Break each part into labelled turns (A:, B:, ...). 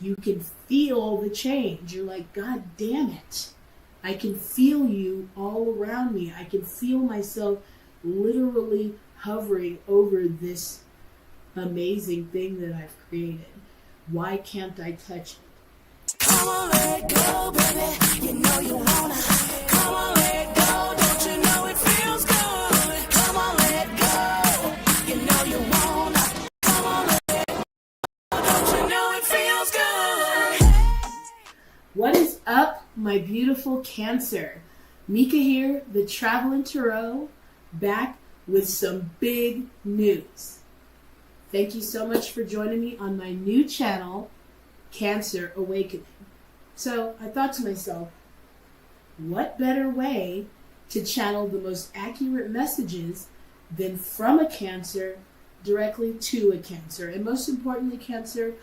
A: you can feel the change. You're like, God damn it. I can feel you all around me. I can feel myself literally hovering over this amazing thing that I've created. Why can't I touch it?
B: Come on, let go, baby. You know you wanna. Come on, let go. Don't you know it feels good? Come on, let go. You know you wanna. Come on, let go. Don't you know it feels good?
A: What is up, my beautiful Cancer? Mika here, the Traveling Tarot, back with some big news. Thank you so much for joining me on my new channel, Cancer Awakening. So I thought to myself, what better way to channel the most accurate messages than from a Cancer directly to a Cancer? And most importantly, Cancer,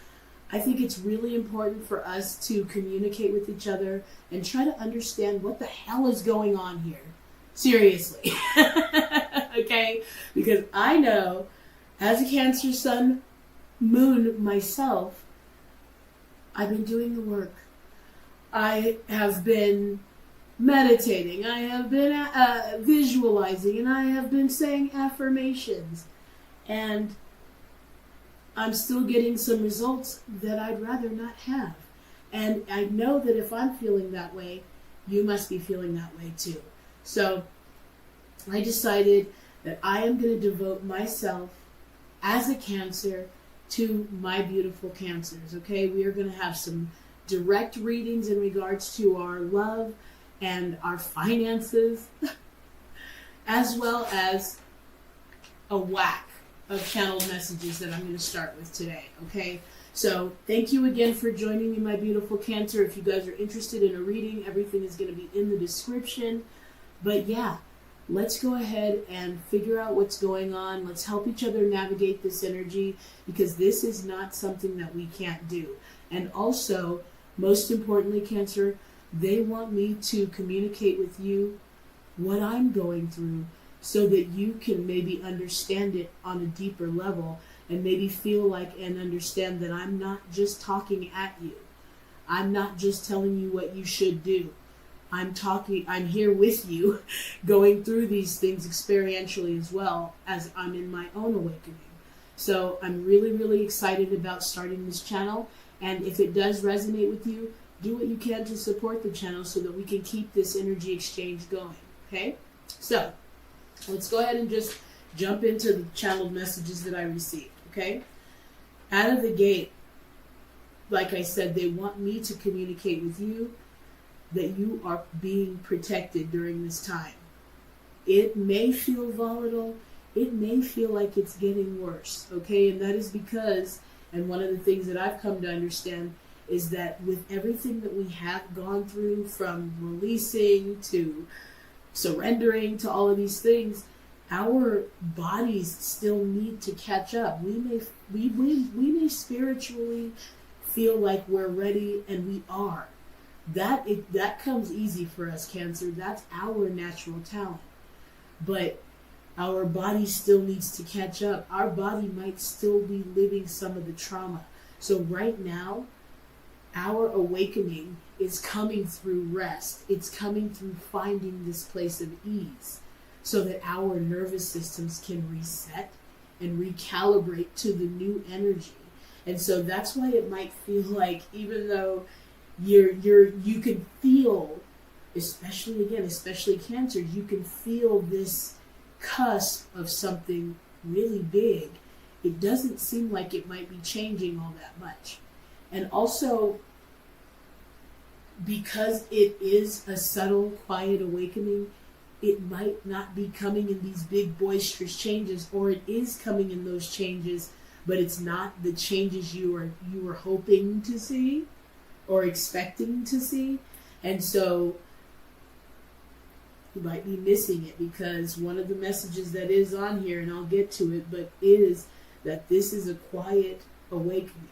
A: I think it's really important for us to communicate with each other and try to understand what the hell is going on here. Seriously. Okay? Because I know, as a Cancer Sun Moon myself, I've been doing the work. I have been meditating. I have been visualizing. And I have been saying affirmations. And I'm still getting some results that I'd rather not have. And I know that if I'm feeling that way, you must be feeling that way too. So I decided that I am going to devote myself as a Cancer to my beautiful Cancers, okay? We are going to have some direct readings in regards to our love and our finances, as well as a whack of channeled messages that I'm going to start with today, okay? So thank you again for joining me, my beautiful Cancer. If you guys are interested in a reading, everything is going to be in the description. But yeah, let's go ahead and figure out what's going on. Let's help each other navigate this energy, because this is not something that we can't do. And also, most importantly, Cancer, they want me to communicate with you what I'm going through, so that you can maybe understand it on a deeper level and maybe feel like and understand that I'm not just talking at you. I'm not just telling you what you should do. I'm here with you going through these things experientially as well as I'm in my own awakening. So I'm really, really excited about starting this channel. And if it does resonate with you, do what you can to support the channel so that we can keep this energy exchange going. Okay? So let's go ahead and just jump into the channeled messages that I received, okay? Out of the gate, like I said, they want me to communicate with you that you are being protected during this time. It may feel volatile. It may feel like it's getting worse, okay? And that is because, and one of the things that I've come to understand is that with everything that we have gone through, from releasing to surrendering to all of these things, our bodies still need to catch up. We may spiritually feel like we're ready, and we are. That comes easy for us, Cancer. That's our natural talent. But our body still needs to catch up. Our body might still be living some of the trauma. So right now, our awakening is coming through rest. It's coming through finding this place of ease so that our nervous systems can reset and recalibrate to the new energy. And so that's why it might feel like, even though you can feel, especially Cancer, you can feel this cusp of something really big. It doesn't seem like it might be changing all that much. And also, because it is a subtle, quiet awakening, it might not be coming in these big, boisterous changes, or it is coming in those changes, but it's not the changes you were hoping to see or expecting to see. And so you might be missing it, because one of the messages that is on here, and I'll get to it, but is that this is a quiet awakening.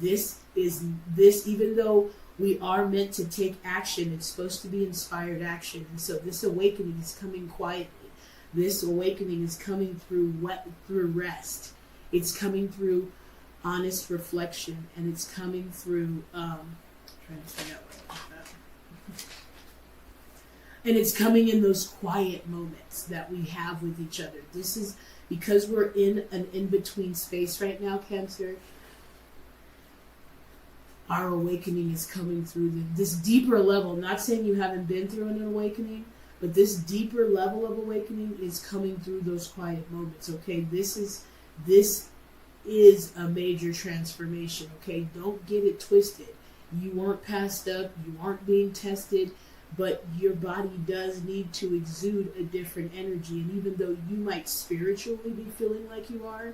A: This, even though we are meant to take action, it's supposed to be inspired action. And so this awakening is coming quietly. This awakening is coming through rest. It's coming through honest reflection, and it's coming through, trying to figure out what I put that. And it's coming in those quiet moments that we have with each other. This is because we're in an in-between space right now, Cancer. Our awakening is coming through this deeper level. Not saying you haven't been through an awakening, but this deeper level of awakening is coming through those quiet moments. Okay, this is a major transformation. Okay, don't get it twisted. You aren't passed up. You aren't being tested. But your body does need to exude a different energy. And even though you might spiritually be feeling like you are,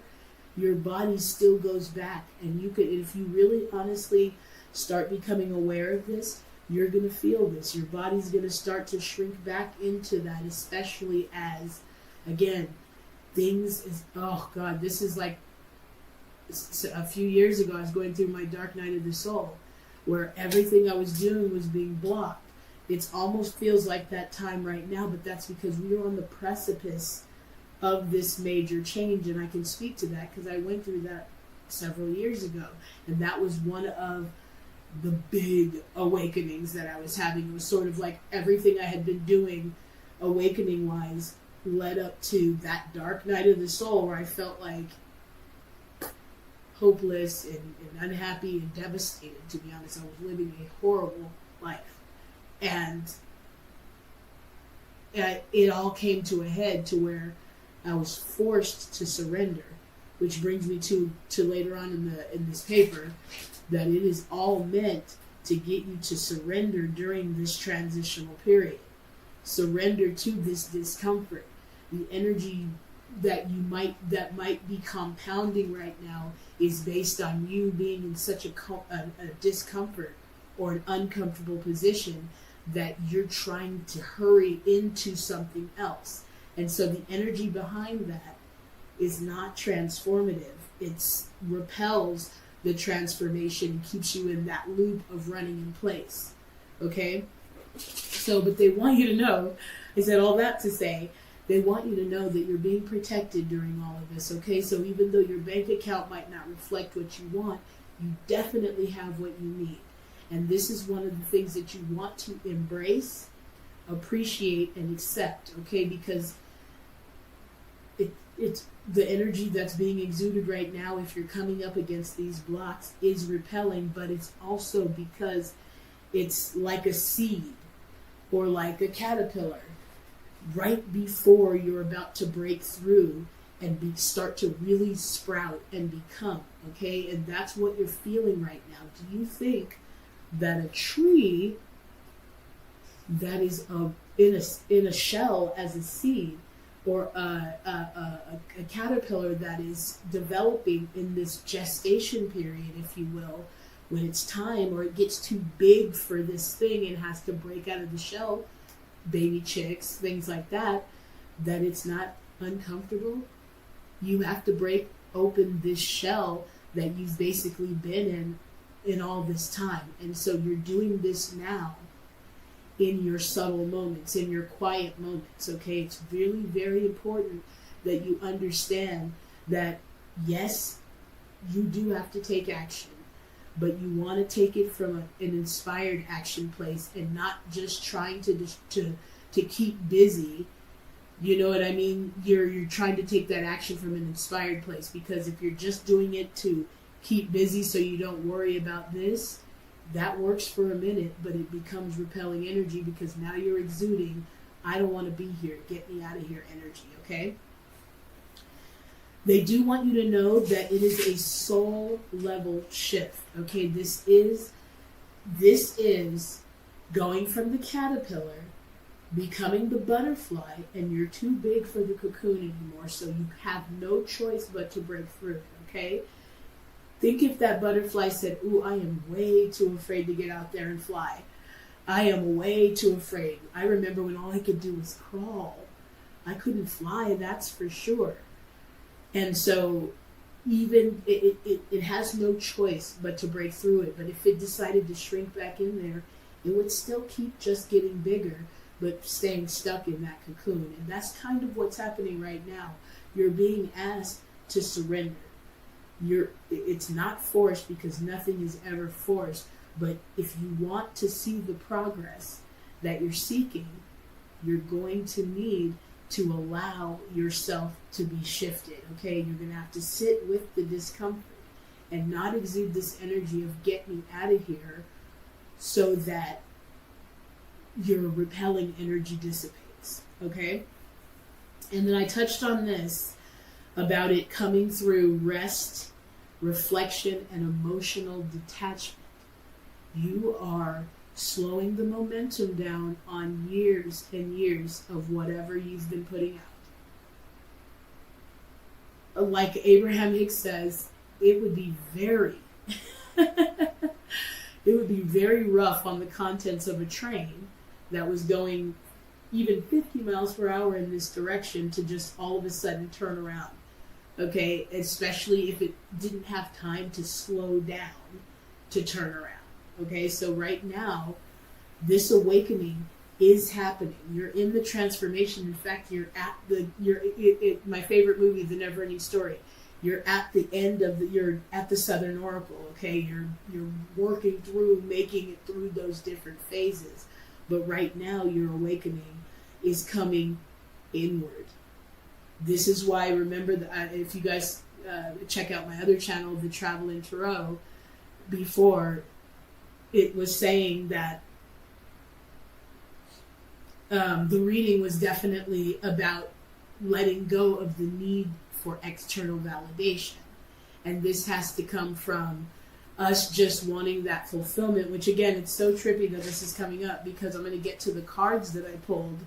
A: your body still goes back. And you could, if you really honestly start becoming aware of this, you're going to feel this. Your body's going to start to shrink back into that, especially as, again, things is, oh God, this is like a few years ago, I was going through my dark night of the soul, where everything I was doing was being blocked. It almost feels like that time right now, but that's because we are on the precipice of this major change, and I can speak to that because I went through that several years ago, and that was one of the big awakenings that I was having. It was sort of like everything I had been doing awakening-wise led up to that dark night of the soul where I felt like hopeless and unhappy and devastated. To be honest, I was living a horrible life. And it all came to a head to where I was forced to surrender, which brings me to later on in this paper, that it is all meant to get you to surrender during this transitional period. Surrender to this discomfort. The energy that might be compounding right now is based on you being in such a discomfort or an uncomfortable position that you're trying to hurry into something else. And so the energy behind that is not transformative. It repels the transformation and keeps you in that loop of running in place. Okay? So, but they want you to know, I said all that to say, they want you to know that you're being protected during all of this. Okay? So even though your bank account might not reflect what you want, you definitely have what you need. And this is one of the things that you want to embrace, appreciate, and accept, okay? Because it's the energy that's being exuded right now, if you're coming up against these blocks, is repelling, but it's also because it's like a seed or like a caterpillar right before you're about to break through and start to really sprout and become, okay? And that's what you're feeling right now. Do you think that a tree that is in a shell as a seed, or a caterpillar that is developing in this gestation period, if you will, when it's time or it gets too big for this thing and has to break out of the shell, baby chicks, things like that, that it's not uncomfortable? You have to break open this shell that you've basically been in all this time. And so you're doing this now in your subtle moments, in your quiet moments, okay? It's really very important that you understand that, yes, you do have to take action, but you want to take it from an inspired action place and not just trying to keep busy. You know what I mean? You're trying to take that action from an inspired place, because if you're just doing it to keep busy so you don't worry about this, that works for a minute, but it becomes repelling energy, because now you're exuding, I don't want to be here, get me out of here energy, okay? They do want you to know that it is a soul level shift, okay? This is going from the caterpillar, becoming the butterfly, and you're too big for the cocoon anymore, so you have no choice but to break through, okay? Think if that butterfly said, ooh, I am way too afraid to get out there and fly. I am way too afraid. I remember when all I could do was crawl. I couldn't fly, that's for sure. And so even it has no choice but to break through it. But if it decided to shrink back in there, it would still keep just getting bigger, but staying stuck in that cocoon. And that's kind of what's happening right now. You're being asked to surrender. It's not forced, because nothing is ever forced. But if you want to see the progress that you're seeking, you're going to need to allow yourself to be shifted. Okay, you're going to have to sit with the discomfort and not exude this energy of get me out of here, so that your repelling energy dissipates. Okay, and then I touched on this about it coming through rest, reflection, and emotional detachment. You are slowing the momentum down on years and years of whatever you've been putting out. Like Abraham Hicks says, it would be very rough on the contents of a train that was going even 50 miles per hour in this direction to just all of a sudden turn around. Okay, especially if it didn't have time to slow down to turn around. Okay, so right now, this awakening is happening. You're in the transformation. In fact, my favorite movie, The Never Ending Story. You're at the end of you're at the Southern Oracle. Okay, you're working through, making it through those different phases. But right now, your awakening is coming inward. This is why, remember, that if you guys check out my other channel, The Traveling Tarot, before, it was saying that the reading was definitely about letting go of the need for external validation. And this has to come from us just wanting that fulfillment, which again, it's so trippy that this is coming up, because I'm going to get to the cards that I pulled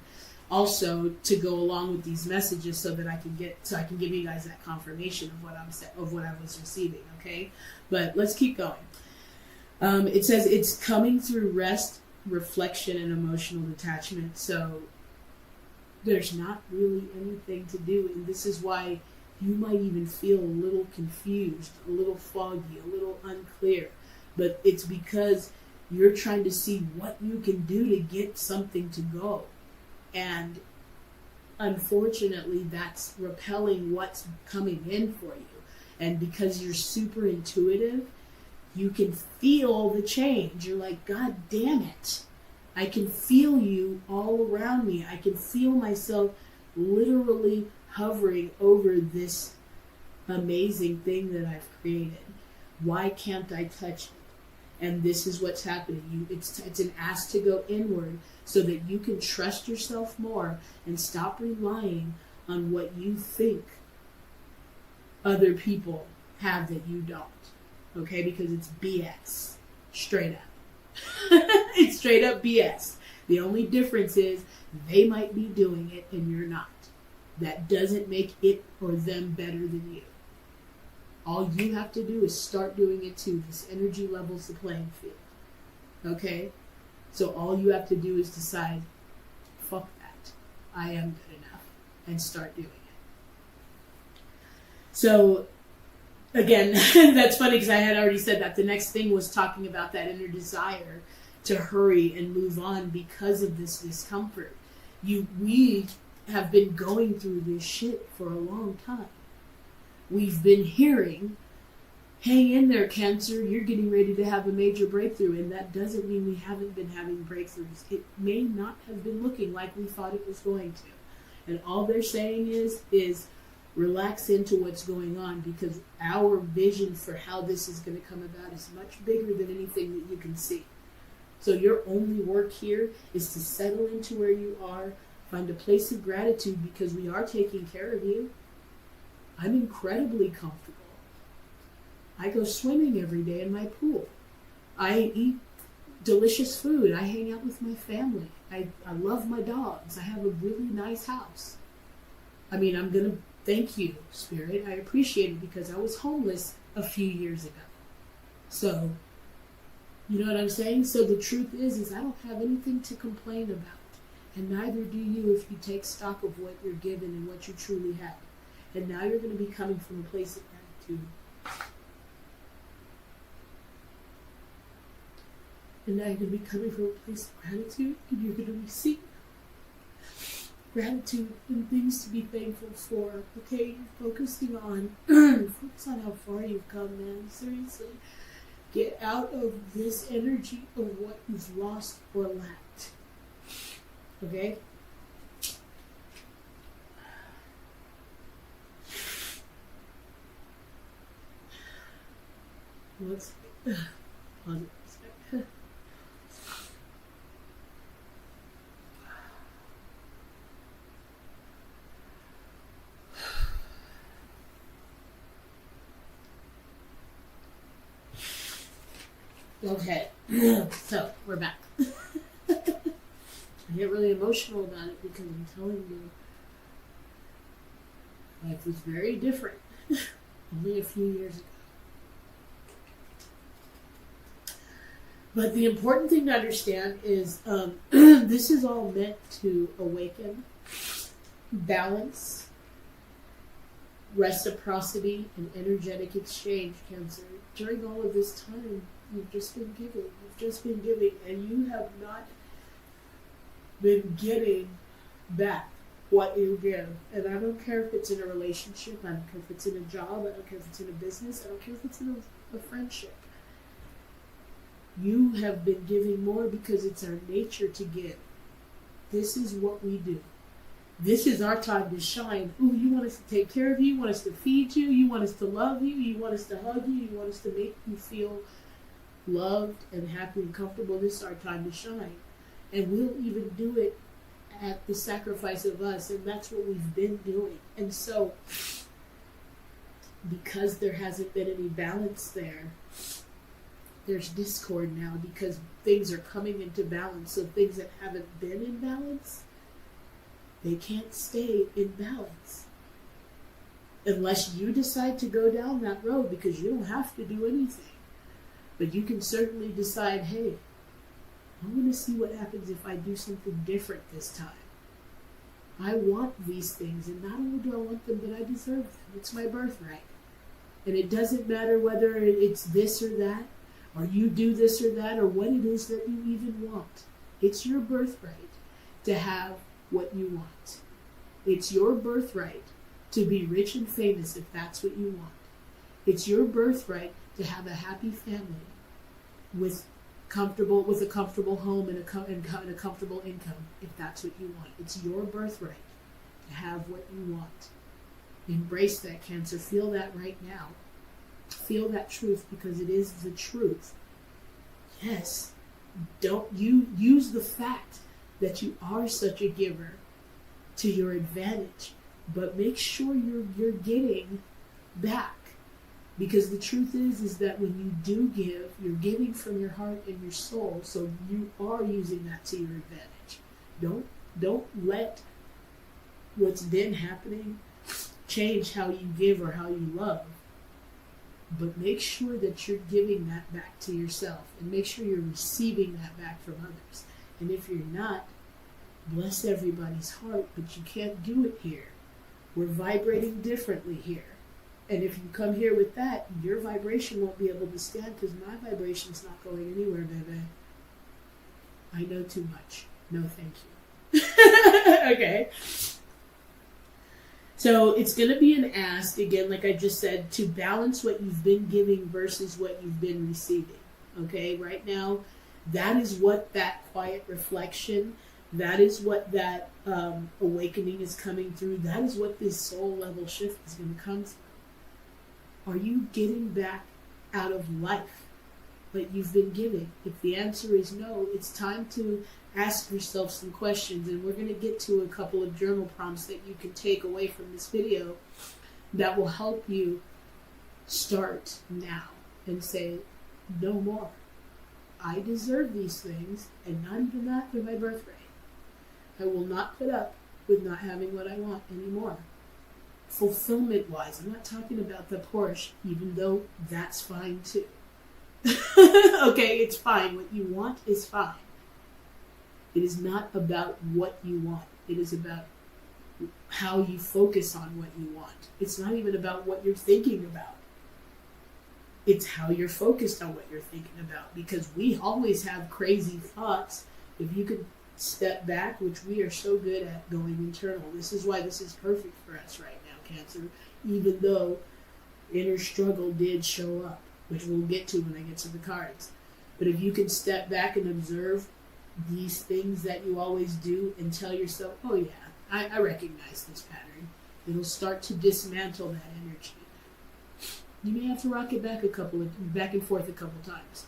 A: also to go along with these messages, so that I can give you guys that confirmation of what I was receiving. Okay, but let's keep going. It says it's coming through rest, reflection, and emotional detachment. So there's not really anything to do, and this is why you might even feel a little confused, a little foggy, a little unclear. But it's because you're trying to see what you can do to get something to go. And unfortunately, that's repelling what's coming in for you. And because you're super intuitive, you can feel the change. You're like, God damn it. I can feel you all around me. I can feel myself literally hovering over this amazing thing that I've created. Why can't I touch it? And this is what's happening. It's an ask to go inward, so that you can trust yourself more and stop relying on what you think other people have that you don't. Okay, because it's BS. Straight up. It's straight up BS. The only difference is they might be doing it and you're not. That doesn't make it or them better than you. All you have to do is start doing it too. This energy levels the playing field. Okay? So all you have to do is decide, fuck that. I am good enough. And start doing it. So, again, that's funny because I had already said that. The next thing was talking about that inner desire to hurry and move on because of this discomfort. We have been going through this shit for a long time. We've been hearing, hang in there, Cancer, you're getting ready to have a major breakthrough. And that doesn't mean we haven't been having breakthroughs. It may not have been looking like we thought it was going to. And all they're saying is relax into what's going on, because our vision for how this is going to come about is much bigger than anything that you can see. So your only work here is to settle into where you are, find a place of gratitude, because we are taking care of you. I'm incredibly comfortable. I go swimming every day in my pool. I eat delicious food. I hang out with my family. I love my dogs. I have a really nice house. I mean, I'm going to thank you, Spirit. I appreciate it, because I was homeless a few years ago. So, you know what I'm saying? So the truth is I don't have anything to complain about. And neither do you if you take stock of what you're given and what you truly have. And now you're going to be coming from a place of gratitude. And now you're going to be coming from a place of gratitude, and you're going to receive. gratitude and things to be thankful for. Okay, focusing on focus on how far you've come, man. Seriously, get out of this energy of what you've lost or lacked. Okay. Let's pause it for a second. Okay, so we're back. I get really emotional about it because I'm telling you, life was very different only a few years ago. But the important thing to understand is this is all meant to awaken, balance, reciprocity, and energetic exchange, Cancer. During all of this time, you've just been giving. You've just been giving, and you have not been getting back what you give. And I don't care if it's in a relationship, I don't care if it's in a job, I don't care if it's in a business, I don't care if it's in a friendship. You have been giving more because it's our nature to give. This is what we do. This is our time to shine. Ooh, you want us to take care of you, you want us to feed you, you want us to love you, you want us to hug you, you want us to make you feel loved and happy and comfortable. This is our time to shine. And we'll even do it at the sacrifice of us, and that's what we've been doing. And so, because there hasn't been any balance there, there's discord now because things are coming into balance. So things that haven't been in balance, they can't stay in balance. Unless you decide to go down that road, because you don't have to do anything. But you can certainly decide, hey, I want to see what happens if I do something different this time. I want these things, and not only do I want them, but I deserve them. It's my birthright. And it doesn't matter whether it's this or that, or you do this or that, or what it is that you even want. It's your birthright to have what you want. It's your birthright to be rich and famous if that's what you want. It's your birthright to have a happy family with a comfortable home and a comfortable income if that's what you want. It's your birthright to have what you want. Embrace that, Cancer. Feel that right now. Feel that truth, because it is the truth. Yes. Don't you use the fact that you are such a giver to your advantage, but make sure you're getting back. Because the truth is that when you do give, you're giving from your heart and your soul, so you are using that to your advantage. Don't let what's been happening change how you give or how you love. But make sure that you're giving that back to yourself, and make sure you're receiving that back from others. And if you're not, bless everybody's heart, but you can't do it here. We're vibrating differently here. And if you come here with that, your vibration won't be able to stand, because my vibration's not going anywhere, baby. I know too much. No, thank you. Okay. So it's going to be an ask, again, like I just said, to balance what you've been giving versus what you've been receiving. Okay, right now, that is what that quiet reflection, that is what that awakening is coming through. That is what this soul level shift is going to come through. Are you getting back out of life what you've been giving? If the answer is no, it's time to ask yourself some questions, and we're going to get to a couple of journal prompts that you can take away from this video that will help you start now and say, no more. I deserve these things, and not even that, they're my birthright. I will not put up with not having what I want anymore. Fulfillment-wise, I'm not talking about the Porsche, even though that's fine too. Okay, it's fine. What you want is fine. It is not about what you want. It is about how you focus on what you want. It's not even about what you're thinking about. It's how you're focused on what you're thinking about, because we always have crazy thoughts. If you could step back, which we are so good at going internal. This is why this is perfect for us right now, Cancer, even though inner struggle did show up, which we'll get to when I get to the cards. But if you can step back and observe these things that you always do and tell yourself, oh yeah, I recognize this pattern, it'll start to dismantle that energy. You may have to rock it back and forth a couple times.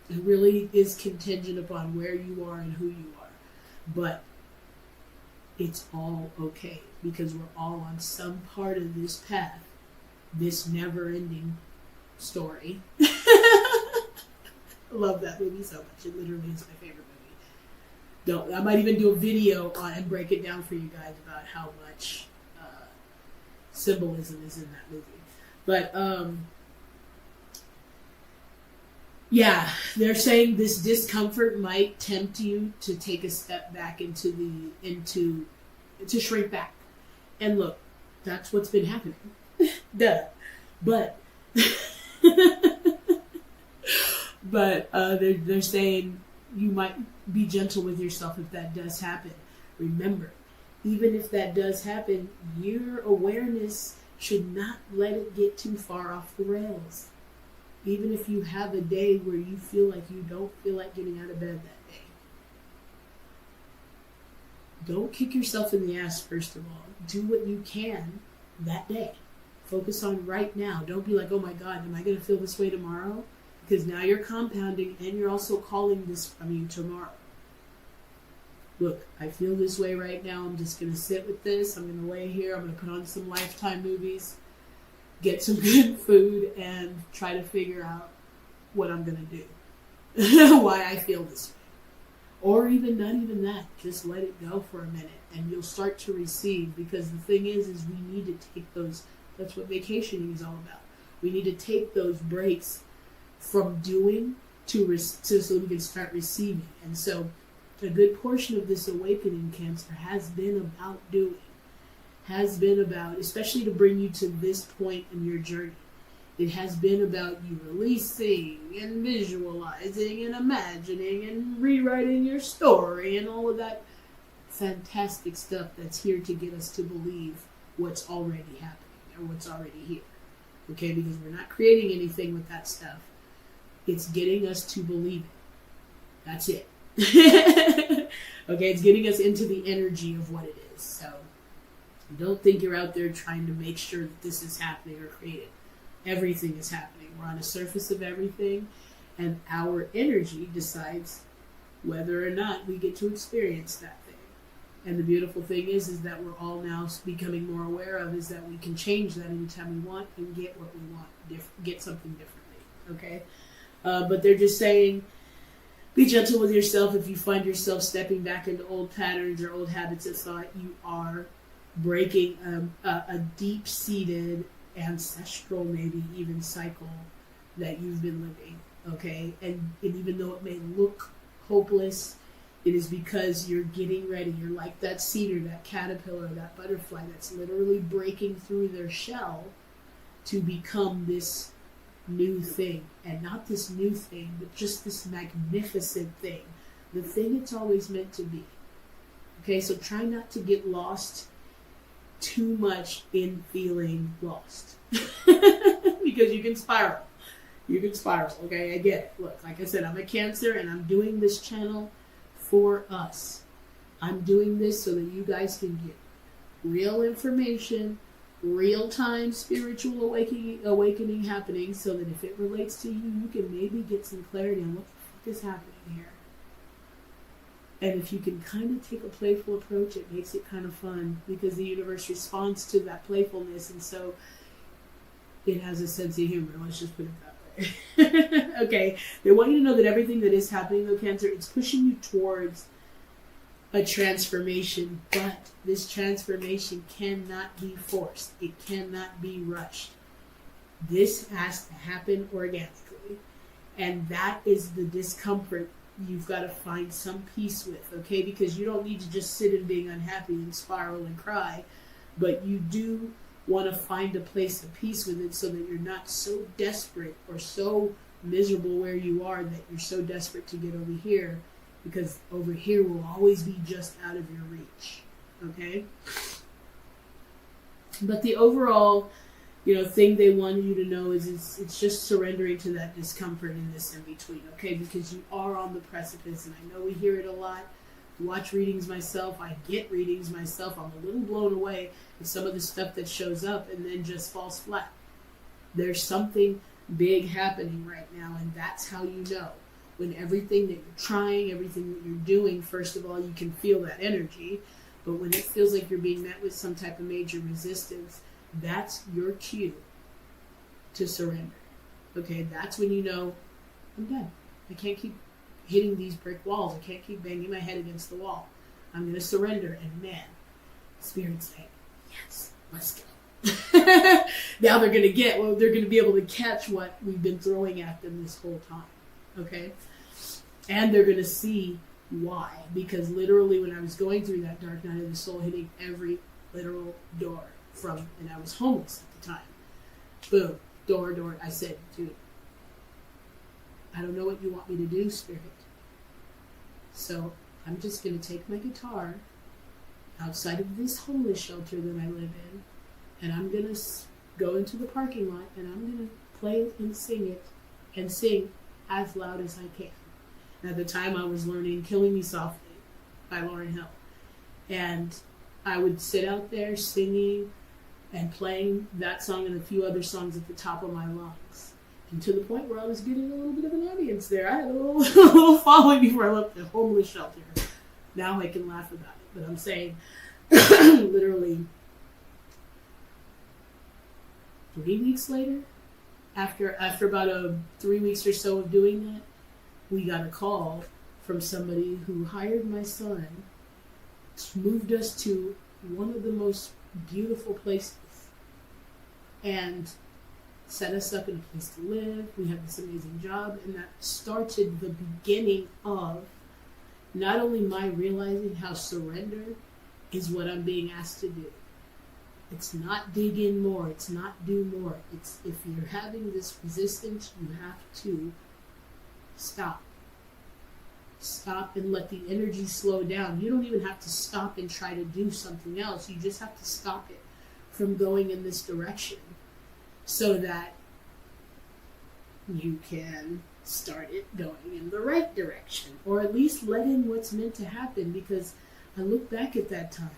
A: It really is contingent upon where you are and who you are. But it's all okay, because we're all on some part of this path, this never-ending story. I love that movie so much. It literally is my favorite movie. I might even do a video on and break it down for you guys about how much symbolism is in that movie. But yeah, they're saying this discomfort might tempt you to take a step back to shrink back. And look, that's what's been happening. Duh. But they're saying you might be gentle with yourself if that does happen. Remember, even if that does happen, your awareness should not let it get too far off the rails. Even if you have a day where you feel like you don't feel like getting out of bed that day. Don't kick yourself in the ass, first of all. Do what you can that day. Focus on right now. Don't be like, oh my God, am I going to feel this way tomorrow? Because now you're compounding and you're also calling this from you tomorrow. Look, I feel this way right now. I'm just going to sit with this. I'm going to lay here. I'm going to put on some Lifetime movies, get some good food, and try to figure out what I'm going to do. Why I feel this way. Or even not even that. Just let it go for a minute and you'll start to receive. Because the thing is we need to take those, that's what vacationing is all about. We need to take those breaks from doing so we can start receiving. And so a good portion of this awakening, Cancer, has been about doing. Has been about, especially to bring you to this point in your journey. It has been about you releasing and visualizing and imagining and rewriting your story and all of that fantastic stuff that's here to get us to believe what's already happening or what's already here. Okay, because we're not creating anything with that stuff. It's getting us to believe it. That's it. Okay, it's getting us into the energy of what it is. So don't think you're out there trying to make sure that this is happening or create it. Everything is happening. We're on the surface of everything, and our energy decides whether or not we get to experience that thing. And the beautiful thing is that we're all now becoming more aware of is that we can change that anytime we want and get what we want, get something differently. Okay, but they're just saying, be gentle with yourself. If you find yourself stepping back into old patterns or old habits of thought, you are breaking a deep-seated ancestral, maybe even cycle that you've been living, okay? And even though it may look hopeless, it is because you're getting ready. You're like that seed or that caterpillar, that butterfly that's literally breaking through their shell to become this new thing. And not this new thing, but just this magnificent thing. The thing it's always meant to be. Okay, so try not to get lost too much in feeling lost. Because you can spiral. You can spiral, okay? I get it. Look, like I said, I'm a Cancer and I'm doing this channel for us. I'm doing this so that you guys can get real information, real-time spiritual awakening happening, so that if it relates to you, you can maybe get some clarity on what the fuck is happening here. And if you can kind of take a playful approach, it makes it kind of fun because the universe responds to that playfulness, and so it has a sense of humor. Let's just put it that way. Okay, they want you to know that everything that is happening, though, Cancer, it's pushing you towards a transformation, but this transformation cannot be forced. It cannot be rushed. This has to happen organically, and that is the discomfort you've got to find some peace with, okay? Because you don't need to just sit in being unhappy and spiral and cry, but you do want to find a place of peace with it so that you're not so desperate or so miserable where you are that you're so desperate to get over here because over here will always be just out of your reach. Okay? But the overall, thing they wanted you to know is it's just surrendering to that discomfort in this in between, okay? Because you are on the precipice, and I know we hear it a lot. I watch readings myself. I get readings myself. I'm a little blown away with some of the stuff that shows up and then just falls flat. There's something big happening right now, and that's how you know. When everything that you're trying, everything that you're doing, first of all, you can feel that energy. But when it feels like you're being met with some type of major resistance, that's your cue to surrender. Okay, that's when you know, I'm done. I can't keep hitting these brick walls. I can't keep banging my head against the wall. I'm going to surrender. And man, Spirit's saying, yes, let's go. Now they're going to be able to catch what we've been throwing at them this whole time. Okay? And they're going to see why. Because literally when I was going through that dark night of the soul, hitting every literal door and I was homeless at the time. Boom, door. I said, dude, I don't know what you want me to do, Spirit. So I'm just going to take my guitar outside of this homeless shelter that I live in, and I'm going to go into the parking lot, and I'm going to play it and sing as loud as I can. And at the time I was learning Killing Me Softly by Lauryn Hill. And I would sit out there singing and playing that song and a few other songs at the top of my lungs. And to the point where I was getting a little bit of an audience there. I had a little following before I left the homeless shelter. Now I can laugh about it. But I'm saying, literally, 3 weeks later, after about 3 weeks or so of doing that, we got a call from somebody who hired my son, moved us to one of the most beautiful places, and set us up in a place to live. We had this amazing job, and that started the beginning of not only my realizing how surrender is what I'm being asked to do. It's not dig in more. It's not do more. It's if you're having this resistance, you have to stop. Stop and let the energy slow down. You don't even have to stop and try to do something else. You just have to stop it from going in this direction so that you can start it going in the right direction, or at least let in what's meant to happen. Because I look back at that time,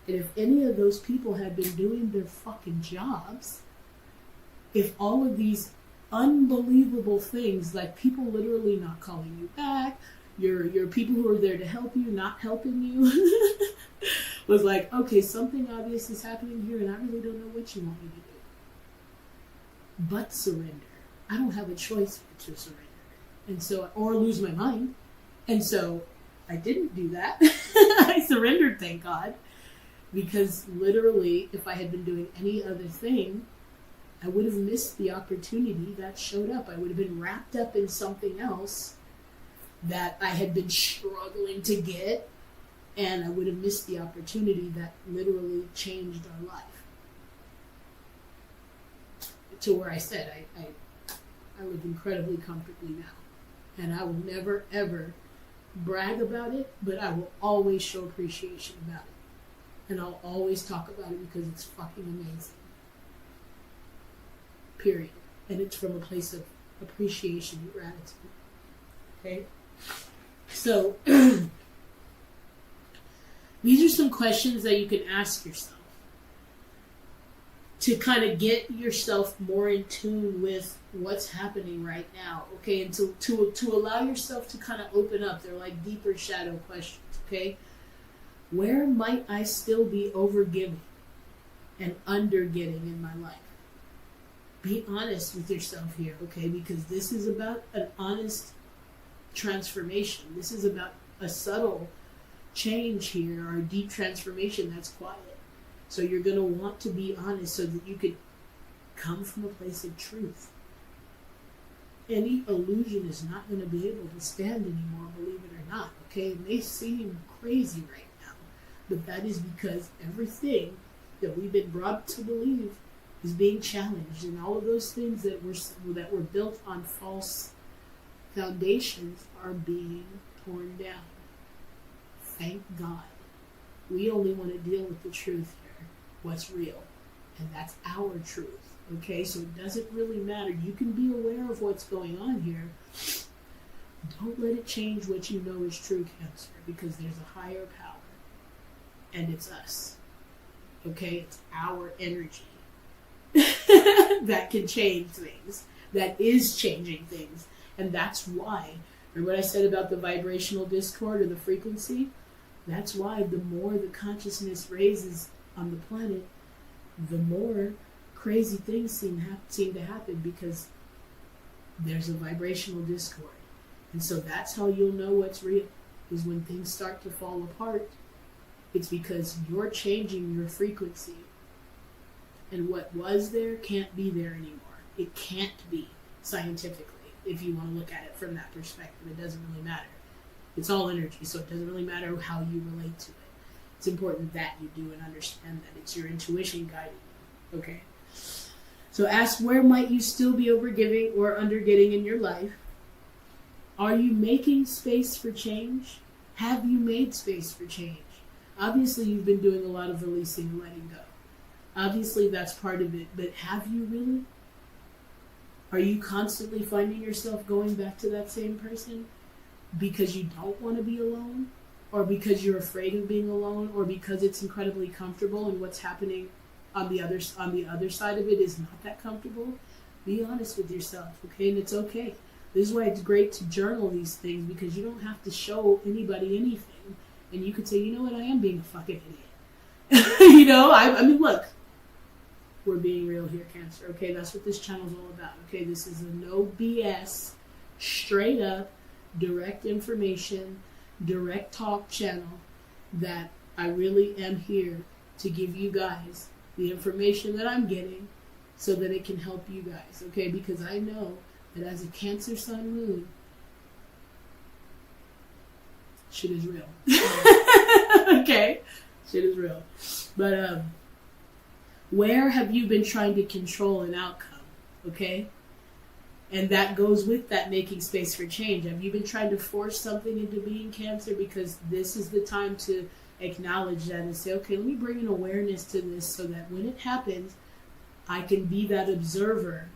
A: and if any of those people had been doing their fucking jobs, if all of these unbelievable things, like people literally not calling you back, your people who are there to help you not helping you, was like, okay, something obvious is happening here, and I really don't know what you want me to do. But surrender. I don't have a choice but to surrender. And so, or lose my mind. And so I didn't do that. I surrendered, thank God. Because literally, if I had been doing any other thing, I would have missed the opportunity that showed up. I would have been wrapped up in something else that I had been struggling to get, and I would have missed the opportunity that literally changed our life. To where I said, I live incredibly comfortably now. And I will never, ever brag about it, but I will always show appreciation about it. And I'll always talk about it because it's fucking amazing. Period. And it's from a place of appreciation and gratitude. Okay? So, these are some questions that you can ask yourself to kind of get yourself more in tune with what's happening right now, okay? And to allow yourself to kind of open up. They're like deeper shadow questions, okay? Where might I still be overgiving and undergetting in my life? Be honest with yourself here, okay? Because this is about an honest transformation. This is about a subtle change here, or a deep transformation that's quiet. So you're going to want to be honest so that you can come from a place of truth. Any illusion is not going to be able to stand anymore, believe it or not, okay? It may seem crazy right now, but that is because everything that we've been brought to believe is being challenged, and all of those things that were built on false foundations are being torn down. Thank God. We only want to deal with the truth here, what's real. And that's our truth. Okay, so it doesn't really matter. You can be aware of what's going on here. Don't let it change what you know is true, Cancer, because there's a higher power. And it's us. Okay, it's our energy that can change things, that is changing things. And that's why, remember what I said about the vibrational discord or the frequency? That's why the more the consciousness raises on the planet, the more crazy things seem to happen, because there's a vibrational discord. And so that's how you'll know what's real, is when things start to fall apart. It's because you're changing your frequency. And what was there can't be there anymore. It can't be, scientifically, if you want to look at it from that perspective. It doesn't really matter. It's all energy, so it doesn't really matter how you relate to it. It's important that you do and understand that. It's your intuition guiding you, okay? So ask, where might you still be overgiving or undergetting in your life? Are you making space for change? Have you made space for change? Obviously, you've been doing a lot of releasing and letting go. Obviously, that's part of it, but have you really? Are you constantly finding yourself going back to that same person because you don't want to be alone? Or because you're afraid of being alone? Or because it's incredibly comfortable and what's happening on the other side of it is not that comfortable? Be honest with yourself, okay? And it's okay. This is why it's great to journal these things, because you don't have to show anybody anything. And you could say, you know what, I am being a fucking idiot. You know, I mean, look. We're being real here, Cancer. Okay, that's what this channel's all about. Okay, this is a no BS, straight up, direct information, direct talk channel that I really am here to give you guys the information that I'm getting so that it can help you guys. Okay, because I know that as a Cancer Sun Moon, shit is real. Okay, shit is real. But where have you been trying to control an outcome? Okay? And that goes with that making space for change. Have you been trying to force something into being, Cancer? Because this is the time to acknowledge that and say, okay, let me bring an awareness to this so that when it happens, I can be that observer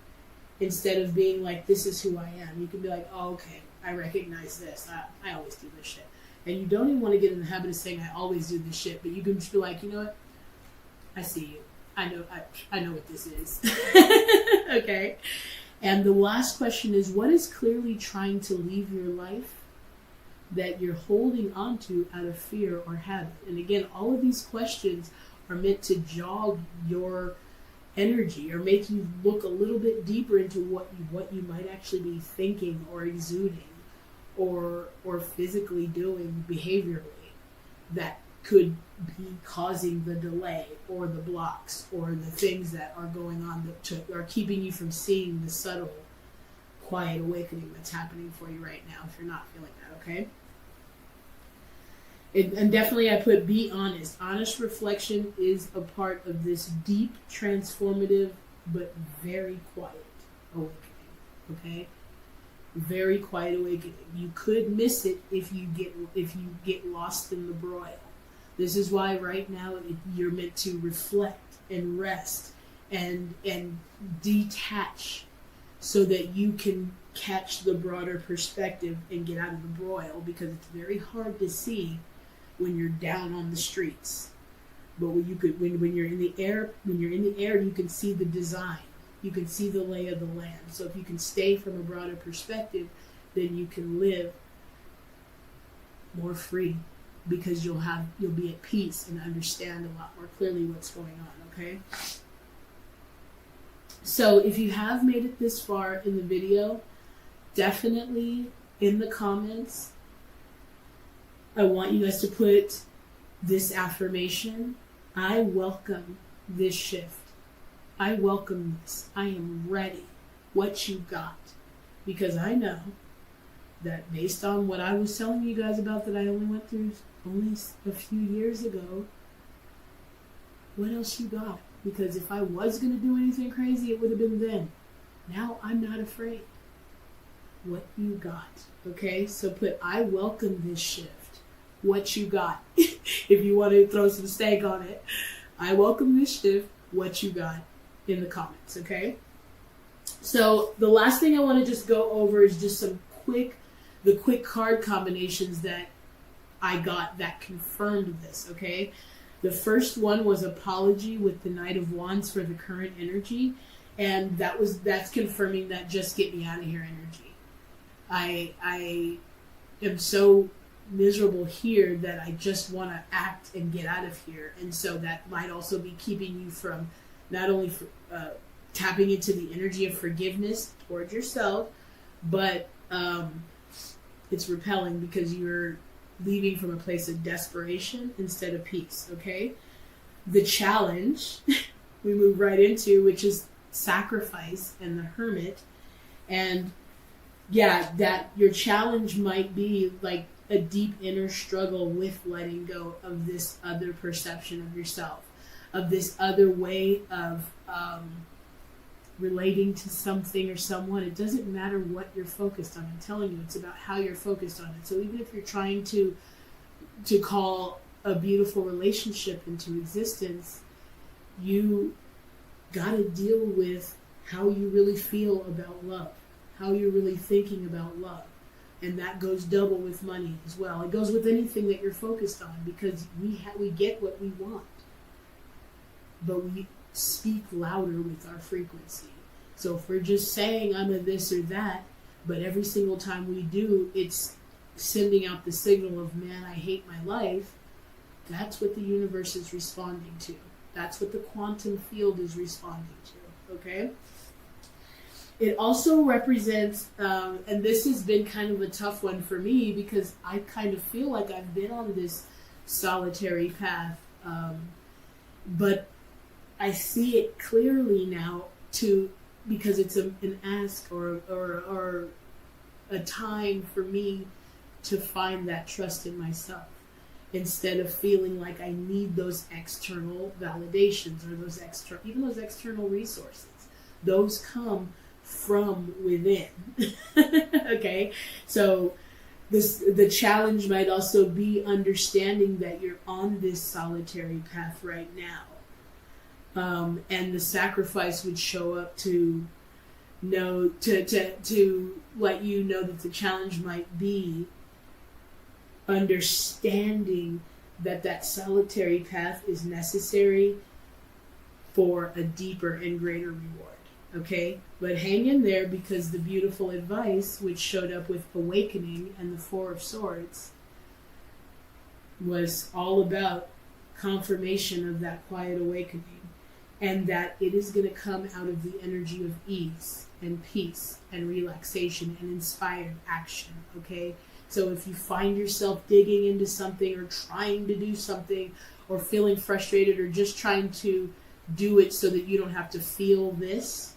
A: instead of being like, this is who I am. You can be like, oh, okay, I recognize this. I always do this shit. And you don't even want to get in the habit of saying, I always do this shit. But you can just be like, you know what? I see you. I know what this is. Okay? And the last question is, what is clearly trying to leave your life that you're holding on to out of fear or habit? And again, all of these questions are meant to jog your energy or make you look a little bit deeper into what you might actually be thinking or exuding or physically doing behaviorally that could be causing the delay or the blocks or the things that are going on that are keeping you from seeing the subtle, quiet awakening that's happening for you right now if you're not feeling that, okay? And definitely I put be honest. Honest reflection is a part of this deep, transformative, but very quiet awakening, okay? Very quiet awakening. You could miss it if you get lost in the broil. This is why right now you're meant to reflect and rest and detach so that you can catch the broader perspective and get out of the broil, because it's very hard to see when you're down on the streets. But when you're in the air, you can see the design. You can see the lay of the land. So if you can stay from a broader perspective, then you can live more free, because you'll be at peace and understand a lot more clearly what's going on, okay? So if you have made it this far in the video, definitely in the comments, I want you guys to put this affirmation: I welcome this shift. I welcome this. I am ready. What you got? Because I know that based on what I was telling you guys about that I only went through only a few years ago, what else you got? Because if I was going to do anything crazy, it would have been then. Now I'm not afraid. what you got. Okay, so put I welcome this shift, what you got. If you want to throw some steak on it, I welcome this shift, what you got, in the comments. Okay, so the last thing I want to just go over is just the quick card combinations that I got that confirmed this. Okay, the first one was apology with the Knight of Wands for the current energy, and that's confirming that just get me out of here energy. I am so miserable here that I just want to act and get out of here, and so that might also be keeping you from not only tapping into the energy of forgiveness towards yourself, but it's repelling because you're leaving from a place of desperation instead of peace. Okay, the challenge we move right into, which is sacrifice and the Hermit, and yeah, that your challenge might be like a deep inner struggle with letting go of this other perception of yourself, of this other way of relating to something or someone. It doesn't matter what you're focused on. I'm telling you, it's about how you're focused on it. So even if you're trying to call a beautiful relationship into existence, you got to deal with how you really feel about love, how you're really thinking about love. And that goes double with money as well. It goes with anything that you're focused on, because we get what we want, but we speak louder with our frequency. So if we're just saying I'm a this or that, but every single time we do, it's sending out the signal of, man, I hate my life, that's what the universe is responding to. That's what the quantum field is responding to, okay? It also represents, and this has been kind of a tough one for me because I kind of feel like I've been on this solitary path, but I see it clearly now because it's an ask or a time for me to find that trust in myself, instead of feeling like I need those external validations or those external resources. Those come from within. Okay, so the challenge might also be understanding that you're on this solitary path right now, and the sacrifice would show up to let you know that the challenge might be understanding that solitary path is necessary for a deeper and greater reward. Okay, but hang in there, because the beautiful advice, which showed up with awakening and the Four of Swords, was all about confirmation of that quiet awakening, and that it is going to come out of the energy of ease and peace and relaxation and inspired action. Okay, so if you find yourself digging into something or trying to do something or feeling frustrated or just trying to do it so that you don't have to feel this,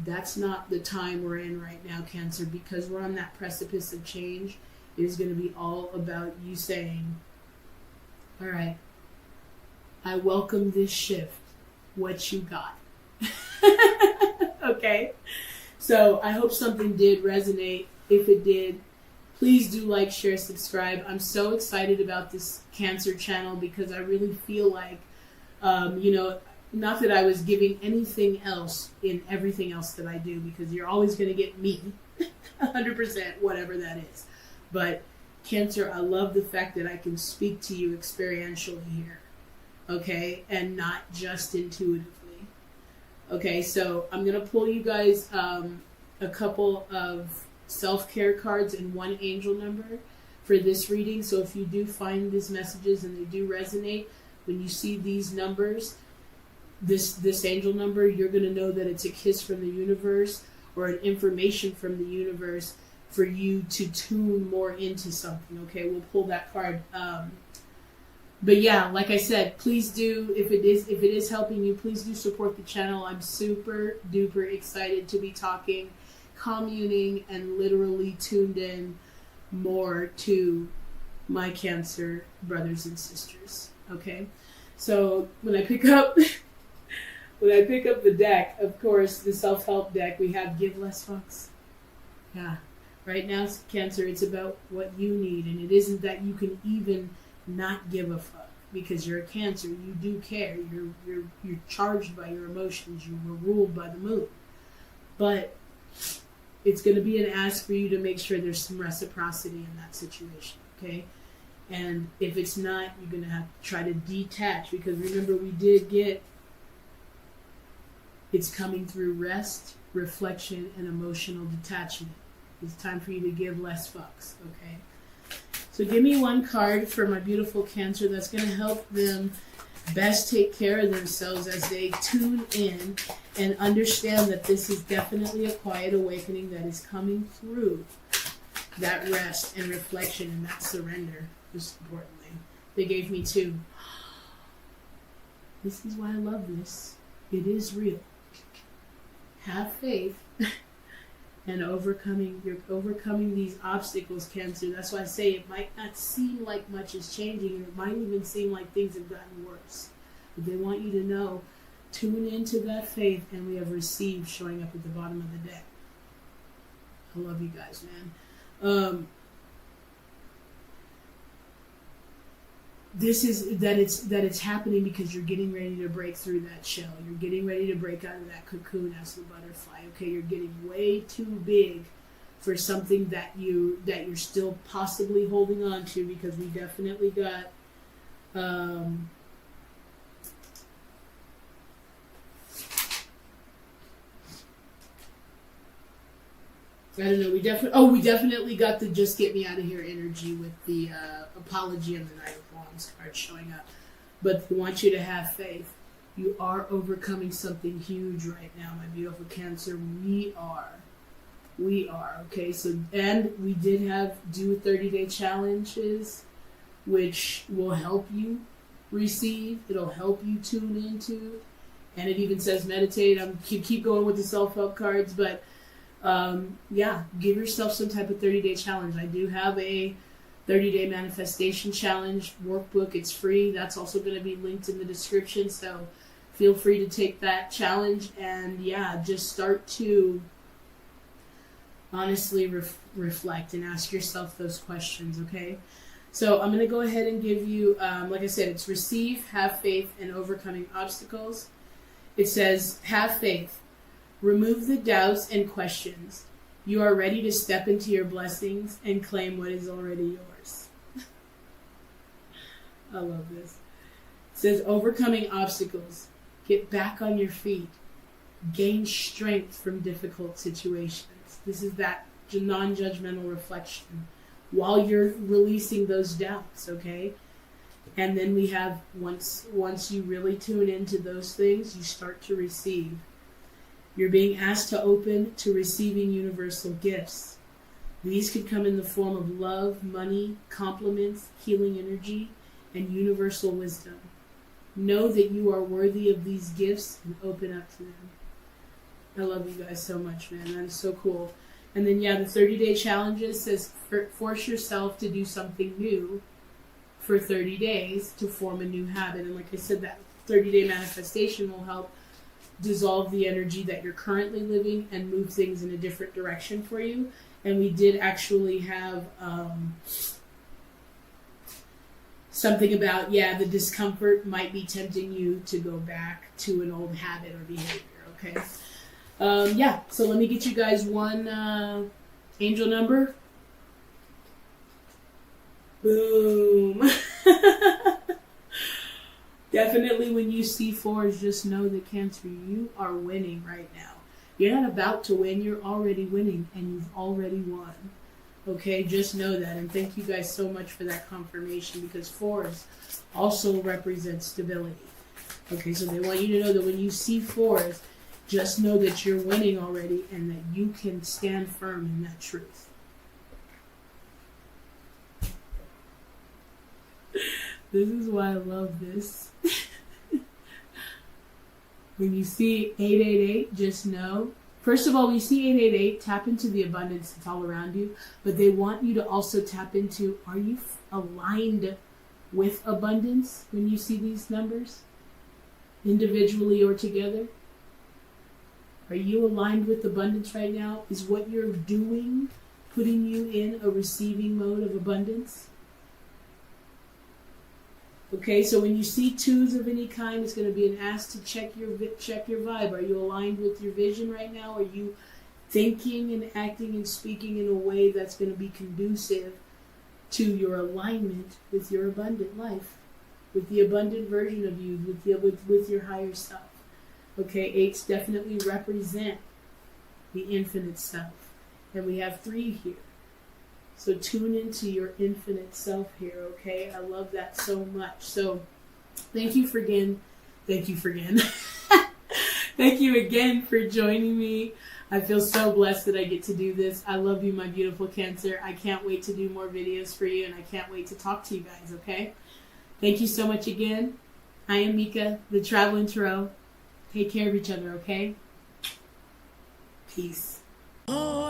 A: that's not the time we're in right now, Cancer, because we're on that precipice of change. It is going to be all about you saying, all right, I welcome this shift, what you got. Okay, so I hope something did resonate. If it did, please do like, share, subscribe. I'm so excited about this Cancer channel because I really feel like, not that I was giving anything else in everything else that I do, because you're always going to get me 100%, whatever that is. But Cancer, I love the fact that I can speak to you experientially here, okay, and not just intuitively. Okay, so I'm going to pull you guys a couple of self-care cards and one angel number for this reading. So if you do find these messages and they do resonate, when you see these numbers, this angel number, you're going to know that it's a kiss from the universe or an information from the universe for you to tune more into something. Okay, we'll pull that card. But yeah, like I said, please do, if it is helping you, please do support the channel. I'm super duper excited to be talking, communing, and literally tuned in more to my Cancer brothers and sisters. Okay, so when I pick up the deck, of course, the self-help deck, we have Give Less Fucks. Yeah. Right now, Cancer, it's about what you need, and it isn't that you can even not give a fuck because you're a Cancer. You do care. You're charged by your emotions. You were ruled by the moon, but it's going to be an ask for you to make sure there's some reciprocity in that situation. Okay. And if it's not, you're going to have to try to detach, because remember, we did get it's coming through rest, reflection, and emotional detachment. It's time for you to give less fucks, okay? So give me one card for my beautiful Cancer that's going to help them best take care of themselves as they tune in and understand that this is definitely a quiet awakening that is coming through that rest and reflection and that surrender, most importantly. They gave me 2. This is why I love this. It is real. Have faith and you're overcoming these obstacles, Cancer. That's why I say it might not seem like much is changing, and it might even seem like things have gotten worse. But they want you to know, tune into that faith, and we have received showing up at the bottom of the deck. I love you guys, man. This is that it's happening because you're getting ready to break through that shell. You're getting ready to break out of that cocoon as the butterfly. Okay, you're getting way too big for something that you're still possibly holding on to, because we definitely got I don't know. We definitely got the "just get me out of here" energy with the apology and the Knight of Wands card showing up. But they want you to have faith. You are overcoming something huge right now, my beautiful Cancer. We are. Okay. So, and we did do 30-day challenges, which will help you receive. It'll help you tune into, and it even says meditate. I'm keep going with the self-help cards, but. Give yourself some type of 30-day challenge. I do have a 30-day manifestation challenge workbook. It's free. That's also going to be linked in the description. So feel free to take that challenge and just start to honestly reflect and ask yourself those questions. Okay. So I'm going to go ahead and give you, like I said, it's receive, have faith, and overcoming obstacles. It says, have faith. Remove the doubts and questions. You are ready to step into your blessings and claim what is already yours. I love this. It says, overcoming obstacles. Get back on your feet. Gain strength from difficult situations. This is that non-judgmental reflection while you're releasing those doubts, okay? And then we have, once you really tune into those things, you start to receive. You're being asked to open to receiving universal gifts. These could come in the form of love, money, compliments, healing energy, and universal wisdom. Know that you are worthy of these gifts and open up to them. I love you guys so much, man. That is so cool. And then, the 30-day challenges says force yourself to do something new for 30 days to form a new habit. And like I said, that 30-day manifestation will help dissolve the energy that you're currently living and move things in a different direction for you. And we did actually have something about, the discomfort might be tempting you to go back to an old habit or behavior, okay? So let me get you guys one angel number. Boom. Definitely when you see 4s, just know that Cancer, you are winning right now. You're not about to win, you're already winning, and you've already won. Okay, just know that. And thank you guys so much for that confirmation, because 4s also represent stability. Okay, so they want you to know that when you see 4s, just know that you're winning already and that you can stand firm in that truth. This is why I love this. When you see 888, just know. First of all, when you see 888, tap into the abundance that's all around you. But they want you to also tap into, are you aligned with abundance when you see these numbers? Individually or together? Are you aligned with abundance right now? Is what you're doing putting you in a receiving mode of abundance? Okay, so when you see twos of any kind, it's going to be an ask to check your vibe. Are you aligned with your vision right now? Are you thinking and acting and speaking in a way that's going to be conducive to your alignment with your abundant life, with the abundant version of you, with your higher self? Okay, 8s definitely represent the infinite self. And we have 3 here. So tune into your infinite self here, okay? I love that so much. So thank you again. Thank you again for joining me. I feel so blessed that I get to do this. I love you, my beautiful Cancer. I can't wait to do more videos for you, and I can't wait to talk to you guys, okay? Thank you so much again. I am Mika, the Traveling Tarot. Take care of each other, okay? Peace.
B: Oh,